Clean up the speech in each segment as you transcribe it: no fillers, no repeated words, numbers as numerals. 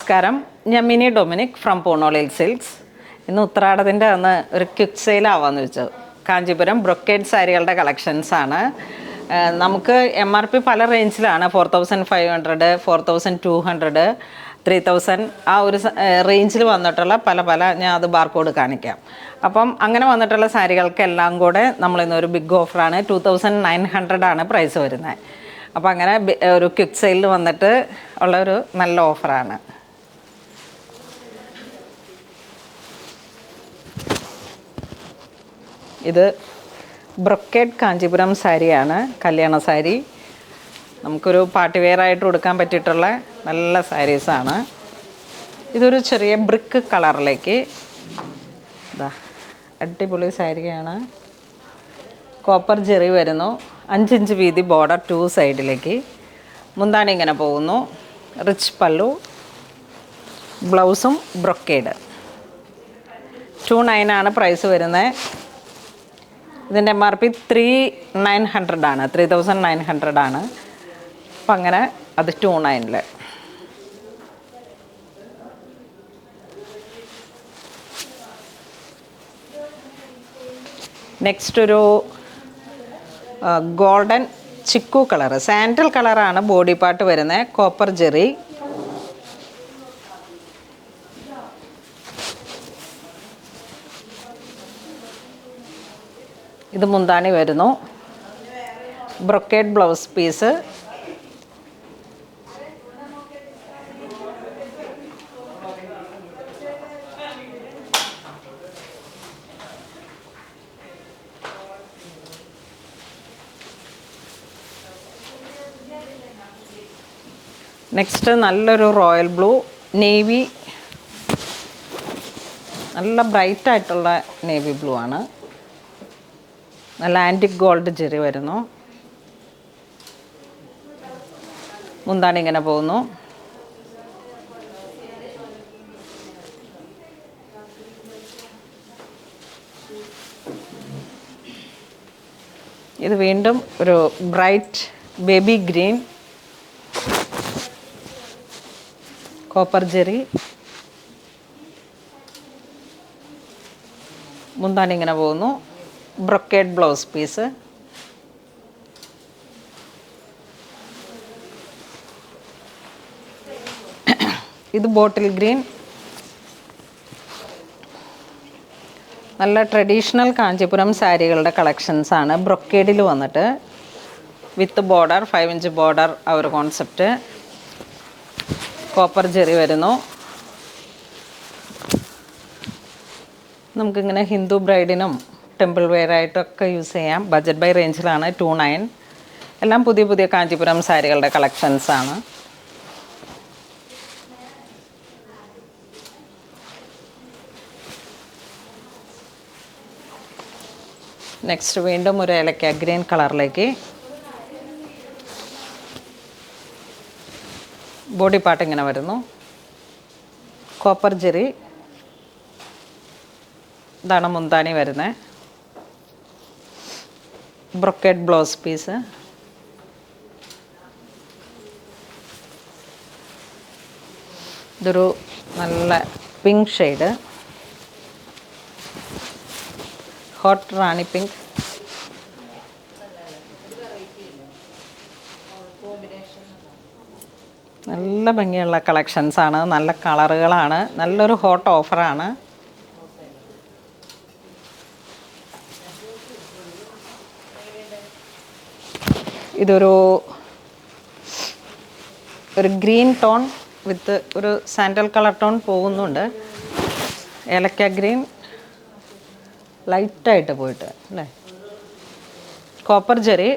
നമസ്കാരം, ഞാൻ mini Dominic from പൂണോളിൽ silks. ഇന്ന് ഉത്രാടത്തിൻ്റെ അന്ന് ഒരു ക്വിക്ക് സെയിലാവാന്ന് വെച്ചു. കാഞ്ചീപുരം ബ്രൊക്കേഡ് സാരികളുടെ കളക്ഷൻസാണ്. നമുക്ക് MRP പല റേഞ്ചിലാണ്. 4500, 4200, 3000 ആ ഒരു റേഞ്ചിൽ വന്നിട്ടുള്ള പല ഞാൻ അത് ബാർകോഡ് കാണിക്കാം. അപ്പം അങ്ങനെ വന്നിട്ടുള്ള സാരികൾക്കെല്ലാം കൂടെ നമ്മളിന്നൊരു ബിഗ് ഓഫറാണ്. 2900 ആണ് പ്രൈസ് വരുന്നത്. അപ്പോൾ അങ്ങനെ ഒരു ക്വിക്ക് സെയിലിൽ വന്നിട്ട് ഉള്ളൊരു നല്ല ഓഫറാണ്. ഇത് ബ്രൊക്കേഡ് കാഞ്ചീപുരം സാരിയാണ്, കല്യാണ സാരി. നമുക്കൊരു പാർട്ടി വെയറായിട്ട് കൊടുക്കാൻ പറ്റിയിട്ടുള്ള നല്ല സാരീസാണ്. ഇതൊരു ചെറിയ ബ്രിക്ക് കളറിലേക്ക് ഇതാ അടിപൊളി സാരിയാണ്. കോപ്പർ ജെറി വരുന്നു. 5 ഇഞ്ച് വീതി ബോർഡർ 2 സൈഡിലേക്ക്. മുന്താണി ഇങ്ങനെ പോകുന്നു. റിച്ച് പല്ലു, ബ്ലൗസും ബ്രൊക്കേഡ്. 2900 ആണ് പ്രൈസ് വരുന്നത്. ഇതിൻ്റെ MRP 3900 ആണ്, 3900 ആണ്. അപ്പം അങ്ങനെ അത് 2900. നെക്സ്റ്റ് ഒരു ഗോൾഡൻ ചിക്കു കളർ, സാൻഡൽ കളറാണ് ബോഡി പാർട്ട് വരുന്നത്. കോപ്പർ ജെറി, ഇത് മുന്താണി വരുന്നു. Brocade blouse piece. നെക്സ്റ്റ് നല്ലൊരു റോയൽ ബ്ലൂ, നേവി, നല്ല ബ്രൈറ്റ് ആയിട്ടുള്ള നേവി ബ്ലൂ ആണ്. നല്ല ആൻറ്റിക് ഗോൾഡ് ജെറി വരുന്നു. മുന്താണി ഇങ്ങനെ പോകുന്നു. ഇത് വീണ്ടും ഒരു bright baby green, copper zari. മുന്താണി ഇങ്ങനെ പോകുന്നു. Brocade blouse piece. ഇത് ബോട്ടിൽ ഗ്രീൻ. നല്ല ട്രഡീഷണൽ കാഞ്ചീപുരം സാരികളുടെ കളക്ഷൻസാണ്. ബ്രൊക്കേഡിൽ വന്നിട്ട് വിത്ത് ബോർഡർ, 5 ഇഞ്ച് ബോർഡർ ആ ഒരു കോൺസെപ്റ്റ്. കോപ്പർ ജെറി വരുന്നു. നമുക്കിങ്ങനെ ഹിന്ദു ബ്രൈഡിനും ടെമ്പിൾ വെയറായിട്ടൊക്കെ യൂസ് ചെയ്യാം. ബഡ്ജറ്റ് ബൈ റേഞ്ചിലാണ്. 2900. എല്ലാം പുതിയ കാഞ്ചീപുരം സാരികളുടെ കളക്ഷൻസാണ്. നെക്സ്റ്റ് വീണ്ടും ഒരു ഏലക്ക ഗ്രീൻ കളറിലേക്ക്. ബോഡി പാർട്ട് ഇങ്ങനെ വരുന്നു. കോപ്പർ ജെറി. ഇതാണ് മുന്താണി വരുന്നത്. Brocade blouse piece. ഇതൊരു നല്ല pink shade, hot rani pink. നല്ല ഭംഗിയുള്ള കളക്ഷൻസാണ്, നല്ല കളറുകളാണ്, നല്ലൊരു ഹോട്ട് ഓഫറാണ്. ഇതൊരു ഗ്രീൻ ടോൺ വിത്ത് ഒരു സാൻഡൽ കളർ ടോൺ പോകുന്നുണ്ട്. ഏലക്ക ഗ്രീൻ ലൈറ്റായിട്ട് പോയിട്ട് അല്ലേ. കോപ്പർ ജെറി.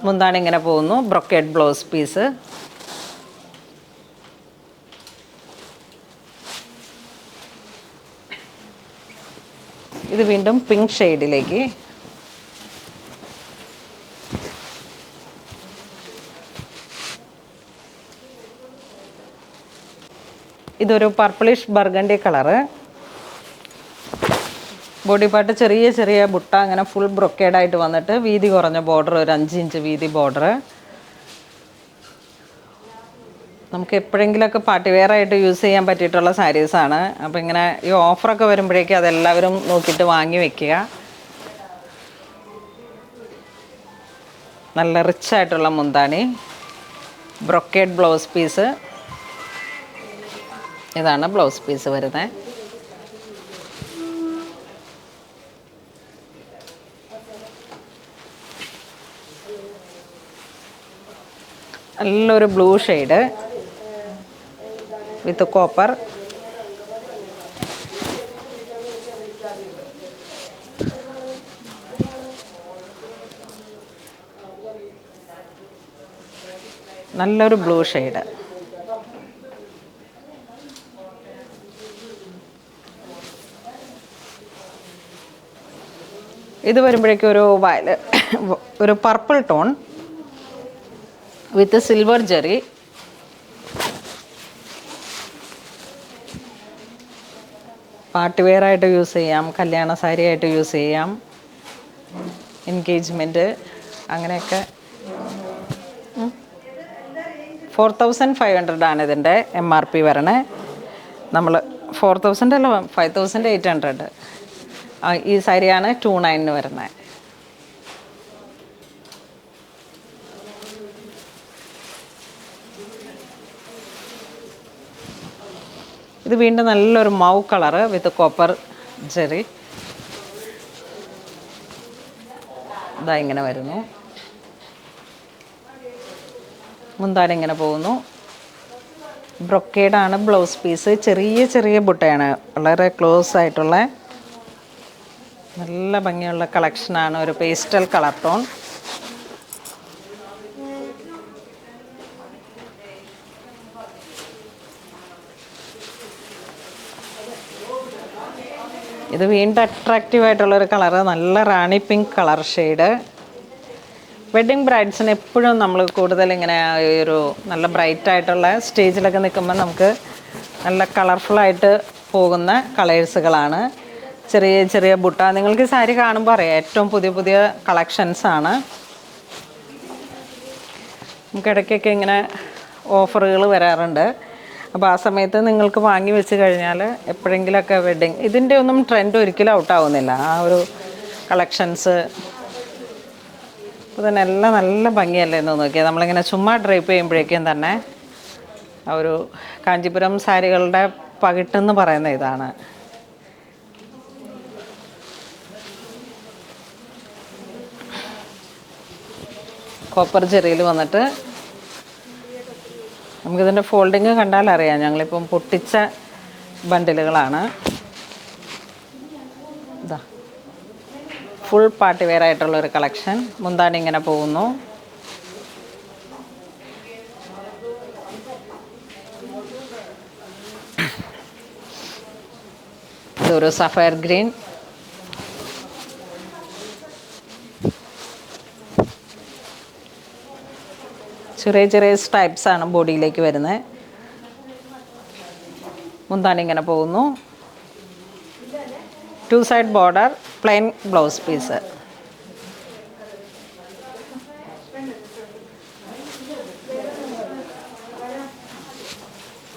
മുന്താണി ഇങ്ങനെ പോകുന്നു. Brocade blouse piece. ഇത് വീണ്ടും പിങ്ക് ഷെയ്ഡിലേക്ക്. ഇതൊരു purplish burgundy colour. Body part ചെറിയ ബുട്ട അങ്ങനെ ഫുൾ ബ്രൊക്കേഡായിട്ട് വന്നിട്ട് വീതി കുറഞ്ഞ ബോർഡർ, ഒരു 5 ഇഞ്ച് വീതി ബോർഡർ. നമുക്ക് എപ്പോഴെങ്കിലുമൊക്കെ പാർട്ടി വെയർ ആയിട്ട് യൂസ് ചെയ്യാൻ പറ്റിയിട്ടുള്ള സാരീസാണ്. അപ്പോൾ ഇങ്ങനെ ഈ ഓഫറൊക്കെ വരുമ്പോഴേക്കും അതെല്ലാവരും നോക്കിയിട്ട് വാങ്ങി വെക്കുക. നല്ല റിച്ച് ആയിട്ടുള്ള മുന്താണി, ബ്രൊക്കേഡ് ബ്ലൗസ് പീസ്. ഇതാണ് ബ്ലൗസ് പീസ് വരുന്നത്. നല്ലൊരു ബ്ലൂ ഷെയ്ഡ് വിത്ത് കോപ്പർ. നല്ലൊരു ബ്ലൂ ഷെയ്ഡ്. ഇത് വരുമ്പോഴേക്കും ഒരു purple tone with silver zari. Party wear ആയിട്ട് യൂസ് ചെയ്യാം, കല്യാണ സാരി ആയിട്ട് യൂസ് ചെയ്യാം, എൻഗേജ്മെൻറ്റ് അങ്ങനെയൊക്കെ. 4500 ആണ് ഇതിൻ്റെ MRP വരണേ. നമ്മൾ 4000 അല്ല, 5800. ഈ സാരിയാണ് 29 വരുന്നത്. ഇത് വീണ്ടും നല്ലൊരു മൗ കളറ് വിത്ത് കോപ്പർ ജെറി. ഇതാ ഇങ്ങനെ വരുന്നു. മുന്താണി ഇങ്ങനെ പോകുന്നു. ബ്രൊക്കേഡാണ് ബ്ലൗസ് പീസ്. ചെറിയ ചെറിയ ബുട്ടയാണ്, വളരെ ക്ലോസ് ആയിട്ടുള്ള നല്ല ഭംഗിയുള്ള കളക്ഷനാണ്. ഒരു പേസ്റ്റൽ കളർ ടോൺ. ഇത് വീണ്ടും അട്രാക്റ്റീവ് ആയിട്ടുള്ളൊരു കളറ്, നല്ല റാണി പിങ്ക് കളർ ഷെയ്ഡ്. വെഡ്ഡിങ് ബ്രൈഡ്സിന് എപ്പോഴും നമ്മൾ കൂടുതൽ ഇങ്ങനെ ഒരു നല്ല ബ്രൈറ്റ് ആയിട്ടുള്ള സ്റ്റേജിലൊക്കെ നിൽക്കുമ്പോൾ നമുക്ക് നല്ല കളർഫുള്ളായിട്ട് പോകുന്ന കളേഴ്സുകളാണ്. ചെറിയ ചെറിയ ബുട്ട. നിങ്ങൾക്ക് സാരി കാണുമ്പോൾ അറിയാം, ഏറ്റവും പുതിയ പുതിയ കളക്ഷൻസാണ്. നമുക്ക് ഇടയ്ക്കൊക്കെ ഇങ്ങനെ ഓഫറുകൾ വരാറുണ്ട്. അപ്പോൾ ആ സമയത്ത് നിങ്ങൾക്ക് വാങ്ങി വെച്ച് കഴിഞ്ഞാൽ എപ്പോഴെങ്കിലുമൊക്കെ വെഡ്ഡിങ്, ഇതിൻ്റെ ഒന്നും ട്രെൻഡ് ഒരിക്കലും ഔട്ടാവുന്നില്ല. ആ ഒരു കളക്ഷൻസ് അപ്പോൾ തന്നെ എല്ലാം നല്ല ഭംഗിയല്ലേ എന്ന് നോക്കിയാൽ. നമ്മളിങ്ങനെ ചുമ്മാ ഡ്രൈപ്പ് ചെയ്യുമ്പോഴേക്കും തന്നെ ആ ഒരു കാഞ്ചീപുരം സാരികളുടെ പകിട്ടെന്ന് പറയുന്ന ഇതാണ്. കോപ്പർ ജെറിയിൽ വന്നിട്ട് നമുക്കിതിൻ്റെ ഫോൾഡിങ് കണ്ടാൽ അറിയാം, ഞങ്ങളിപ്പം പൊട്ടിച്ച ബണ്ടിലുകളാണ്. ഇതാ ഫുൾ പാർട്ടി വെയർ ആയിട്ടുള്ളൊരു കളക്ഷൻ. മുന്താണി ഇങ്ങനെ പോകുന്നു. ഇതൊരു സഫയർ ഗ്രീൻ. ചെറിയ ചെറിയ സ്ട്രൈപ്സാണ് ബോഡിയിലേക്ക് വരുന്നത്. മുന്താണി ഇങ്ങനെ പോകുന്നു. 2 side border, plain blouse piece.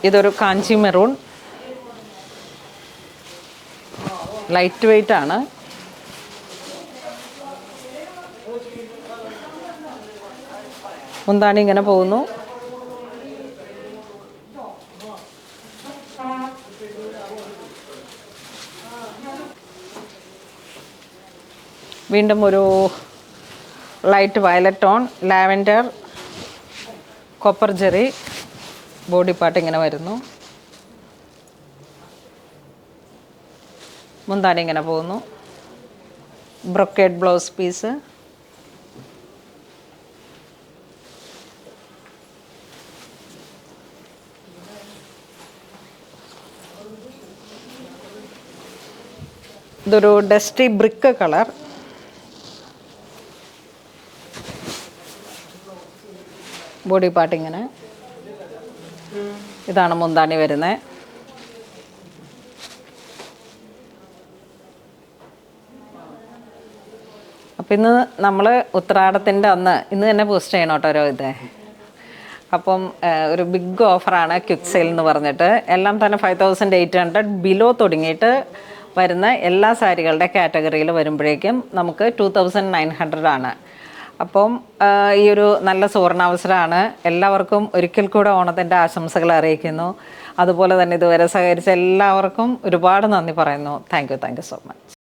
ഇതൊരു കാഞ്ചി മെറൂൺ, ലൈറ്റ് വെയ്റ്റ് ആണ്. മുന്താണി ഇങ്ങനെ പോകുന്നു. വീണ്ടും ഒരു light violet tone, lavender, copper zari. Body part ഇങ്ങനെ വരുന്നു. മുന്താണി ഇങ്ങനെ പോകുന്നു. Brocade blouse piece. ഇതൊരു dusty brick colour. Body part ഇങ്ങനെ. ഇതാണ് മുന്താണി വരുന്നത്. അപ്പം ഇന്ന് നമ്മൾ ഉത്രാടത്തിൻ്റെ ഇന്ന് തന്നെ പോസ്റ്റ് ചെയ്യണം കേട്ടോ ഓരോ ഇത്. അപ്പം ഒരു ബിഗ് ഓഫറാണ് ക്വിക്ക് സെയിൽ എന്ന് പറഞ്ഞിട്ട്. എല്ലാം തന്നെ 5800 ബിലോ തുടങ്ങിയിട്ട് വരുന്ന എല്ലാ സാരികളുടെ കാറ്റഗറിയിൽ വരുമ്പോഴേക്കും നമുക്ക് 2900 ആണ്. അപ്പം ഈ ഒരു നല്ല സുവർണാവസരമാണ്. എല്ലാവർക്കും ഒരിക്കൽ കൂടെ ഓണത്തിൻ്റെ ആശംസകൾ അറിയിക്കുന്നു. അതുപോലെ തന്നെ ഇതുവരെ സഹകരിച്ച എല്ലാവർക്കും ഒരുപാട് നന്ദി പറയുന്നു. Thank you so much.